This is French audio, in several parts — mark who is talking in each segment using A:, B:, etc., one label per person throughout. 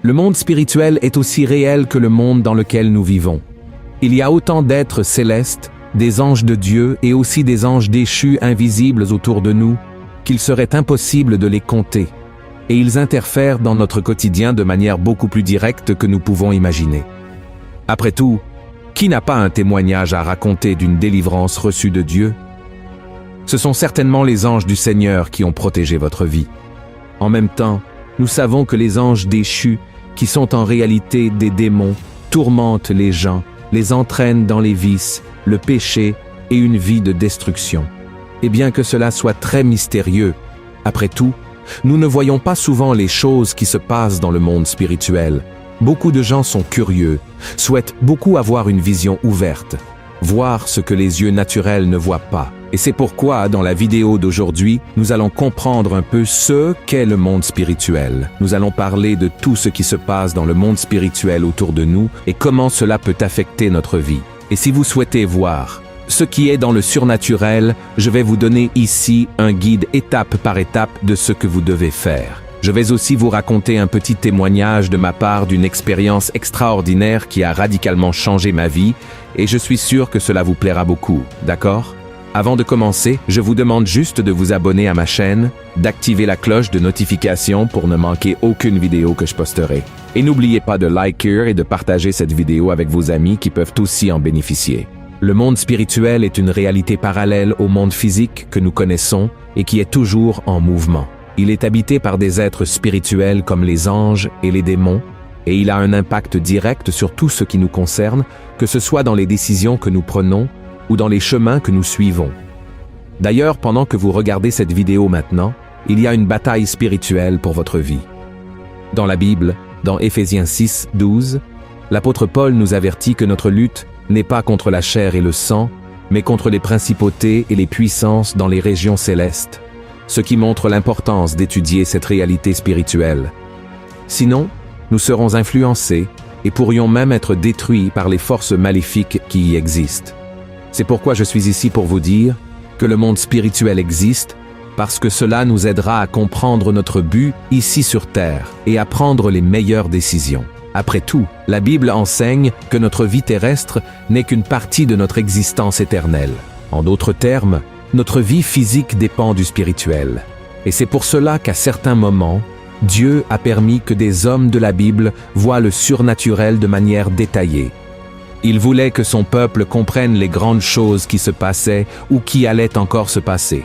A: Le monde spirituel est aussi réel que le monde dans lequel nous vivons. Il y a autant d'êtres célestes, des anges de Dieu et aussi des anges déchus invisibles autour de nous, qu'il serait impossible de les compter. Et ils interfèrent dans notre quotidien de manière beaucoup plus directe que nous pouvons imaginer. Après tout, qui n'a pas un témoignage à raconter d'une délivrance reçue de Dieu? Ce sont certainement les anges du Seigneur qui ont protégé votre vie. En même temps, nous savons que les anges déchus, qui sont en réalité des démons, tourmentent les gens, les entraînent dans les vices, le péché et une vie de destruction. Et bien que cela soit très mystérieux, après tout, nous ne voyons pas souvent les choses qui se passent dans le monde spirituel. Beaucoup de gens sont curieux, souhaitent beaucoup avoir une vision ouverte, voir ce que les yeux naturels ne voient pas. Et c'est pourquoi, dans la vidéo d'aujourd'hui, nous allons comprendre un peu ce qu'est le monde spirituel. Nous allons parler de tout ce qui se passe dans le monde spirituel autour de nous et comment cela peut affecter notre vie. Et si vous souhaitez voir ce qui est dans le surnaturel, je vais vous donner ici un guide étape par étape de ce que vous devez faire. Je vais aussi vous raconter un petit témoignage de ma part d'une expérience extraordinaire qui a radicalement changé ma vie et je suis sûr que cela vous plaira beaucoup, d'accord ? Avant de commencer, je vous demande juste de vous abonner à ma chaîne, d'activer la cloche de notification pour ne manquer aucune vidéo que je posterai. Et n'oubliez pas de liker et de partager cette vidéo avec vos amis qui peuvent aussi en bénéficier. Le monde spirituel est une réalité parallèle au monde physique que nous connaissons et qui est toujours en mouvement. Il est habité par des êtres spirituels comme les anges et les démons, et il a un impact direct sur tout ce qui nous concerne, que ce soit dans les décisions que nous prenons ou dans les chemins que nous suivons. D'ailleurs, pendant que vous regardez cette vidéo maintenant, il y a une bataille spirituelle pour votre vie. Dans la Bible, dans Éphésiens 6, 12, l'apôtre Paul nous avertit que notre lutte n'est pas contre la chair et le sang, mais contre les principautés et les puissances dans les régions célestes, ce qui montre l'importance d'étudier cette réalité spirituelle. Sinon, nous serons influencés et pourrions même être détruits par les forces maléfiques qui y existent. C'est pourquoi je suis ici pour vous dire que le monde spirituel existe, parce que cela nous aidera à comprendre notre but ici sur Terre et à prendre les meilleures décisions. Après tout, la Bible enseigne que notre vie terrestre n'est qu'une partie de notre existence éternelle. En d'autres termes, notre vie physique dépend du spirituel. Et c'est pour cela qu'à certains moments, Dieu a permis que des hommes de la Bible voient le surnaturel de manière détaillée. Il voulait que son peuple comprenne les grandes choses qui se passaient ou qui allaient encore se passer.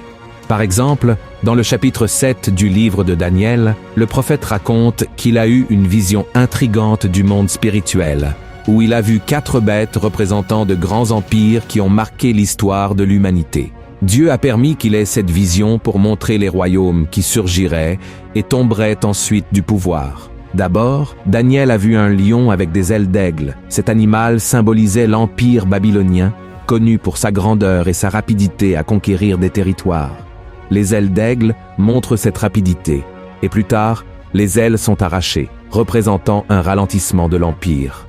A: Par exemple, dans le chapitre 7 du livre de Daniel, le prophète raconte qu'il a eu une vision intrigante du monde spirituel, où il a vu 4 bêtes représentant de grands empires qui ont marqué l'histoire de l'humanité. Dieu a permis qu'il ait cette vision pour montrer les royaumes qui surgiraient et tomberaient ensuite du pouvoir. D'abord, Daniel a vu un lion avec des ailes d'aigle. Cet animal symbolisait l'empire babylonien, connu pour sa grandeur et sa rapidité à conquérir des territoires. Les ailes d'aigle montrent cette rapidité, et plus tard, les ailes sont arrachées, représentant un ralentissement de l'empire.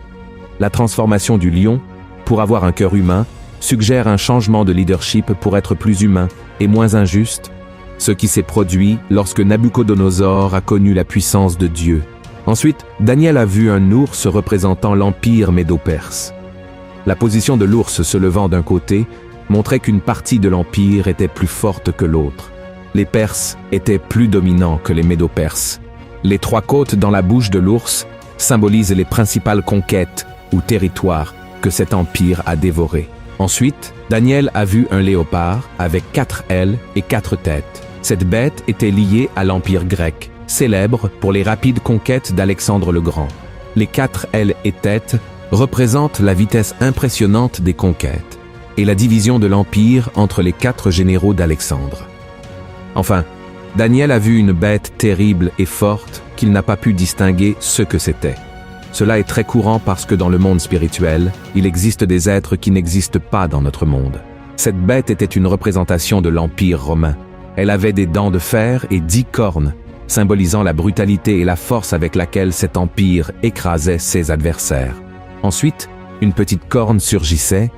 A: La transformation du lion, pour avoir un cœur humain, suggère un changement de leadership pour être plus humain et moins injuste, ce qui s'est produit lorsque Nabuchodonosor a connu la puissance de Dieu. Ensuite, Daniel a vu un ours représentant l'empire médo-perse. La position de l'ours se levant d'un côté montrait qu'une partie de l'empire était plus forte que l'autre. Les Perses étaient plus dominants que les Médo-Perses. Les 3 côtes dans la bouche de l'ours symbolisent les principales conquêtes ou territoires que cet empire a dévorés. Ensuite, Daniel a vu un léopard avec 4 ailes et 4 têtes. Cette bête était liée à l'empire grec, célèbre pour les rapides conquêtes d'Alexandre le Grand. Les 4 ailes et têtes représentent la vitesse impressionnante des conquêtes et la division de l'empire entre les 4 généraux d'Alexandre. Enfin, Daniel a vu une bête terrible et forte qu'il n'a pas pu distinguer ce que c'était. Cela est très courant parce que dans le monde spirituel, il existe des êtres qui n'existent pas dans notre monde. Cette bête était une représentation de l'Empire romain. Elle avait des dents de fer et 10 cornes, symbolisant la brutalité et la force avec laquelle cet empire écrasait ses adversaires. Ensuite, une petite corne surgissait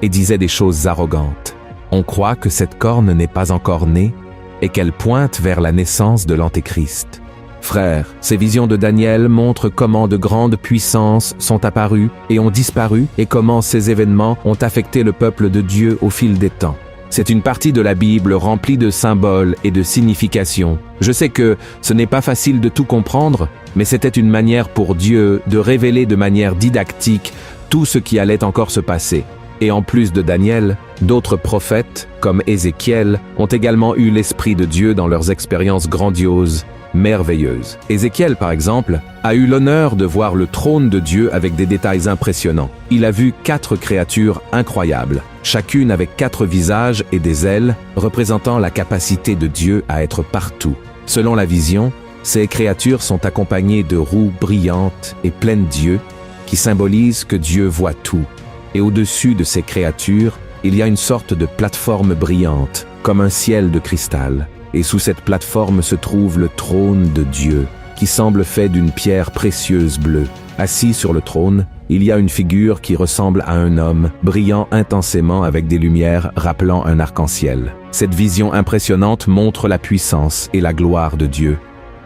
A: et disait des choses arrogantes. On croit que cette corne n'est pas encore née et qu'elle pointe vers la naissance de l'Antéchrist. Frères, ces visions de Daniel montrent comment de grandes puissances sont apparues et ont disparu et comment ces événements ont affecté le peuple de Dieu au fil des temps. C'est une partie de la Bible remplie de symboles et de significations. Je sais que ce n'est pas facile de tout comprendre, mais c'était une manière pour Dieu de révéler de manière didactique tout ce qui allait encore se passer. Et en plus de Daniel, d'autres prophètes, comme Ézéchiel, ont également eu l'Esprit de Dieu dans leurs expériences grandioses, merveilleuses. Ézéchiel, par exemple, a eu l'honneur de voir le trône de Dieu avec des détails impressionnants. Il a vu 4 créatures incroyables, chacune avec 4 visages et des ailes, représentant la capacité de Dieu à être partout. Selon la vision, ces créatures sont accompagnées de roues brillantes et pleines d'yeux, qui symbolisent que Dieu voit tout. Et au-dessus de ces créatures, il y a une sorte de plateforme brillante, comme un ciel de cristal. Et sous cette plateforme se trouve le trône de Dieu, qui semble fait d'une pierre précieuse bleue. Assis sur le trône, il y a une figure qui ressemble à un homme, brillant intensément avec des lumières rappelant un arc-en-ciel. Cette vision impressionnante montre la puissance et la gloire de Dieu,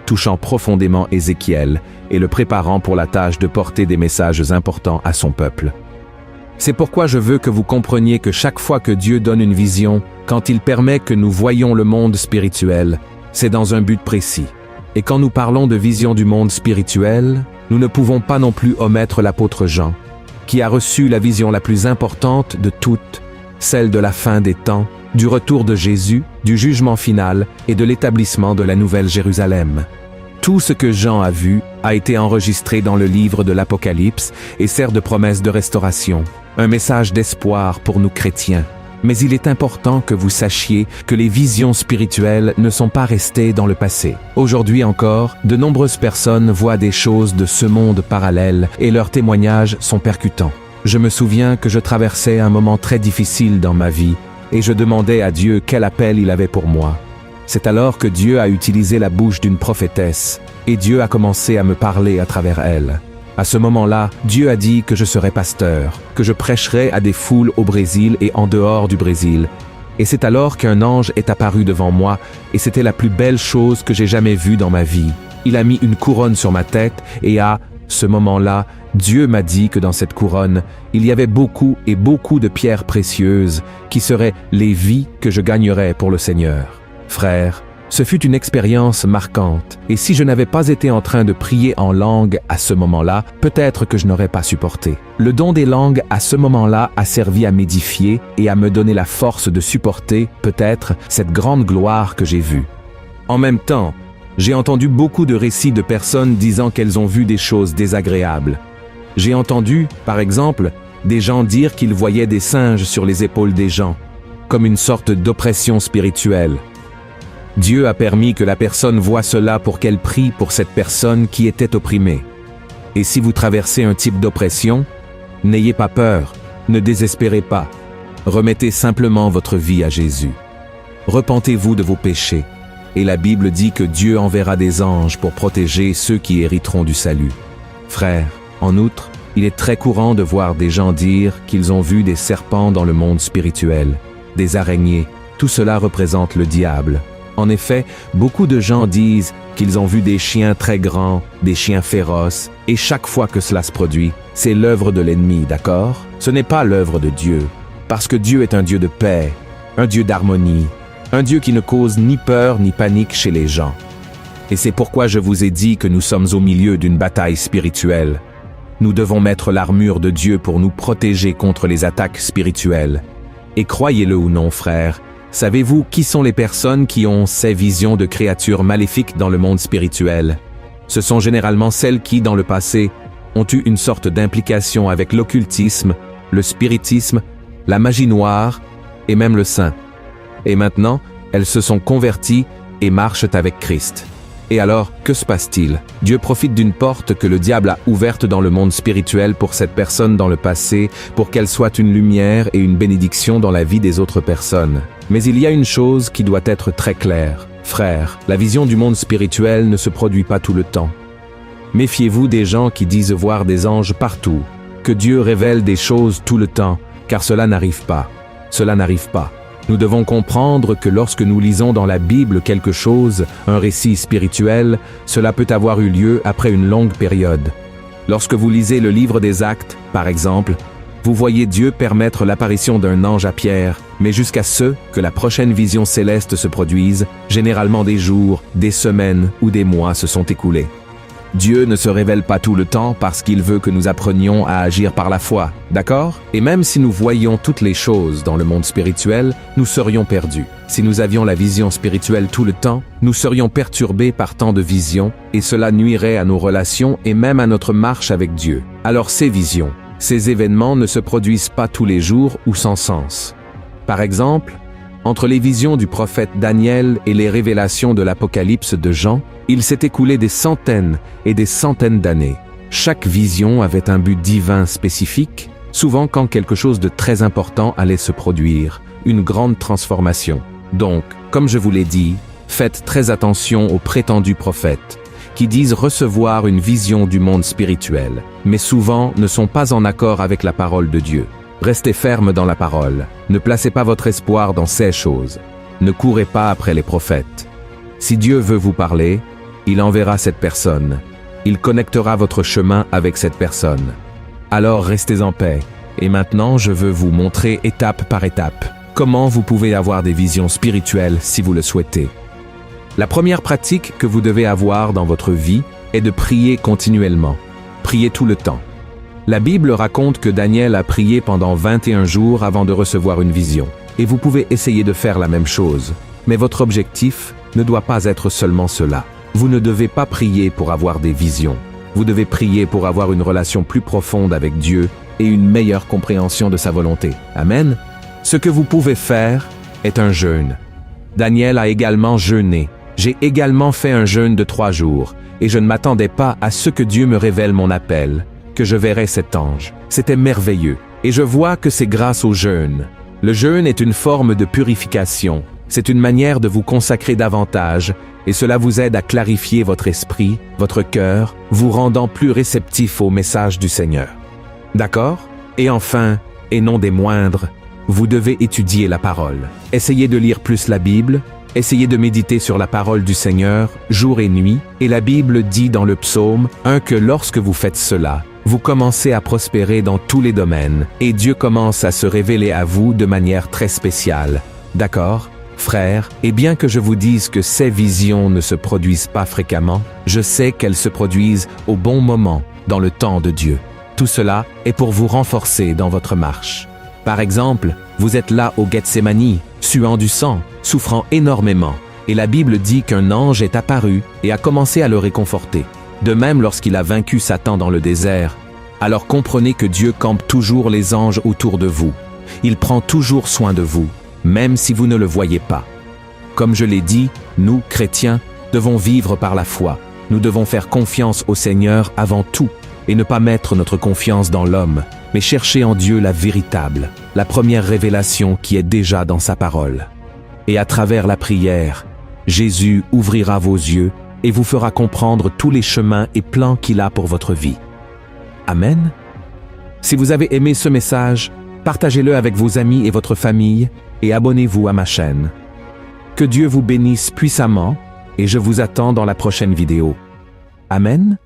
A: touchant profondément Ézéchiel et le préparant pour la tâche de porter des messages importants à son peuple. C'est pourquoi je veux que vous compreniez que chaque fois que Dieu donne une vision, quand il permet que nous voyions le monde spirituel, c'est dans un but précis. Et quand nous parlons de vision du monde spirituel, nous ne pouvons pas non plus omettre l'apôtre Jean, qui a reçu la vision la plus importante de toutes, celle de la fin des temps, du retour de Jésus, du jugement final et de l'établissement de la Nouvelle Jérusalem. Tout ce que Jean a vu a été enregistré dans le livre de l'Apocalypse et sert de promesse de restauration, un message d'espoir pour nous chrétiens. Mais il est important que vous sachiez que les visions spirituelles ne sont pas restées dans le passé. Aujourd'hui encore, de nombreuses personnes voient des choses de ce monde parallèle et leurs témoignages sont percutants. Je me souviens que je traversais un moment très difficile dans ma vie et je demandais à Dieu quel appel il avait pour moi. C'est alors que Dieu a utilisé la bouche d'une prophétesse et Dieu a commencé à me parler à travers elle. À ce moment-là, Dieu a dit que je serais pasteur, que je prêcherais à des foules au Brésil et en dehors du Brésil. Et c'est alors qu'un ange est apparu devant moi et c'était la plus belle chose que j'ai jamais vue dans ma vie. Il a mis une couronne sur ma tête et à ce moment-là, Dieu m'a dit que dans cette couronne, il y avait beaucoup et beaucoup de pierres précieuses qui seraient les vies que je gagnerais pour le Seigneur. Frères, ce fut une expérience marquante, et si je n'avais pas été en train de prier en langue à ce moment-là, peut-être que je n'aurais pas supporté. Le don des langues à ce moment-là a servi à m'édifier et à me donner la force de supporter, peut-être, cette grande gloire que j'ai vue. En même temps, j'ai entendu beaucoup de récits de personnes disant qu'elles ont vu des choses désagréables. J'ai entendu, par exemple, des gens dire qu'ils voyaient des singes sur les épaules des gens, comme une sorte d'oppression spirituelle. Dieu a permis que la personne voie cela pour qu'elle prie pour cette personne qui était opprimée. Et si vous traversez un type d'oppression, n'ayez pas peur, ne désespérez pas. Remettez simplement votre vie à Jésus. Repentez-vous de vos péchés. Et la Bible dit que Dieu enverra des anges pour protéger ceux qui hériteront du salut. Frères, en outre, il est très courant de voir des gens dire qu'ils ont vu des serpents dans le monde spirituel, des araignées. Tout cela représente le diable. En effet, beaucoup de gens disent qu'ils ont vu des chiens très grands, des chiens féroces, et chaque fois que cela se produit, c'est l'œuvre de l'ennemi, d'accord? Ce n'est pas l'œuvre de Dieu, parce que Dieu est un Dieu de paix, un Dieu d'harmonie, un Dieu qui ne cause ni peur ni panique chez les gens. Et c'est pourquoi je vous ai dit que nous sommes au milieu d'une bataille spirituelle. Nous devons mettre l'armure de Dieu pour nous protéger contre les attaques spirituelles. Et croyez-le ou non, frères, savez-vous qui sont les personnes qui ont ces visions de créatures maléfiques dans le monde spirituel? Ce sont généralement celles qui, dans le passé, ont eu une sorte d'implication avec l'occultisme, le spiritisme, la magie noire et même le saint. Et maintenant, elles se sont converties et marchent avec Christ. Et alors, que se passe-t-il? Dieu profite d'une porte que le diable a ouverte dans le monde spirituel pour cette personne dans le passé, pour qu'elle soit une lumière et une bénédiction dans la vie des autres personnes. Mais il y a une chose qui doit être très claire. Frères, la vision du monde spirituel ne se produit pas tout le temps. Méfiez-vous des gens qui disent voir des anges partout, que Dieu révèle des choses tout le temps, car cela n'arrive pas. Cela n'arrive pas. Nous devons comprendre que lorsque nous lisons dans la Bible quelque chose, un récit spirituel, cela peut avoir eu lieu après une longue période. Lorsque vous lisez le livre des Actes, par exemple, vous voyez Dieu permettre l'apparition d'un ange à Pierre, mais jusqu'à ce que la prochaine vision céleste se produise, généralement des jours, des semaines ou des mois se sont écoulés. Dieu ne se révèle pas tout le temps parce qu'il veut que nous apprenions à agir par la foi, d'accord? Et même si nous voyions toutes les choses dans le monde spirituel, nous serions perdus. Si nous avions la vision spirituelle tout le temps, nous serions perturbés par tant de visions et cela nuirait à nos relations et même à notre marche avec Dieu. Alors ces visions, ces événements ne se produisent pas tous les jours ou sans sens. Par exemple, entre les visions du prophète Daniel et les révélations de l'Apocalypse de Jean, il s'est écoulé des centaines et des centaines d'années. Chaque vision avait un but divin spécifique, souvent quand quelque chose de très important allait se produire, une grande transformation. Donc, comme je vous l'ai dit, faites très attention aux prétendus prophètes, qui disent recevoir une vision du monde spirituel, mais souvent ne sont pas en accord avec la parole de Dieu. Restez ferme dans la parole, ne placez pas votre espoir dans ces choses, ne courez pas après les prophètes. Si Dieu veut vous parler, il enverra cette personne, il connectera votre chemin avec cette personne. Alors restez en paix, et maintenant je veux vous montrer étape par étape comment vous pouvez avoir des visions spirituelles si vous le souhaitez. La première pratique que vous devez avoir dans votre vie est de prier continuellement, prier tout le temps. La Bible raconte que Daniel a prié pendant 21 jours avant de recevoir une vision. Et vous pouvez essayer de faire la même chose. Mais votre objectif ne doit pas être seulement cela. Vous ne devez pas prier pour avoir des visions. Vous devez prier pour avoir une relation plus profonde avec Dieu et une meilleure compréhension de sa volonté. Amen. Ce que vous pouvez faire est un jeûne. Daniel a également jeûné. J'ai également fait un jeûne de 3 jours. Et je ne m'attendais pas à ce que Dieu me révèle mon appel, que je verrais cet ange. C'était merveilleux. Et je vois que c'est grâce au jeûne. Le jeûne est une forme de purification. C'est une manière de vous consacrer davantage, et cela vous aide à clarifier votre esprit, votre cœur, vous rendant plus réceptif au message du Seigneur. D'accord? Et enfin, et non des moindres, vous devez étudier la parole. Essayez de lire plus la Bible, essayez de méditer sur la parole du Seigneur, jour et nuit, et la Bible dit dans le psaume 1 que lorsque vous faites cela, vous commencez à prospérer dans tous les domaines, et Dieu commence à se révéler à vous de manière très spéciale. D'accord, frères? Et bien que je vous dise que ces visions ne se produisent pas fréquemment, je sais qu'elles se produisent au bon moment, dans le temps de Dieu. Tout cela est pour vous renforcer dans votre marche. Par exemple, vous êtes là au Gethsémani, suant du sang, souffrant énormément, et la Bible dit qu'un ange est apparu et a commencé à le réconforter. De même lorsqu'il a vaincu Satan dans le désert, alors comprenez que Dieu campe toujours les anges autour de vous. Il prend toujours soin de vous, même si vous ne le voyez pas. Comme je l'ai dit, nous, chrétiens, devons vivre par la foi. Nous devons faire confiance au Seigneur avant tout et ne pas mettre notre confiance dans l'homme, mais chercher en Dieu la véritable, la première révélation qui est déjà dans sa parole. Et à travers la prière, Jésus ouvrira vos yeux et vous fera comprendre tous les chemins et plans qu'il a pour votre vie. Amen. Si vous avez aimé ce message, partagez-le avec vos amis et votre famille et abonnez-vous à ma chaîne. Que Dieu vous bénisse puissamment et je vous attends dans la prochaine vidéo. Amen.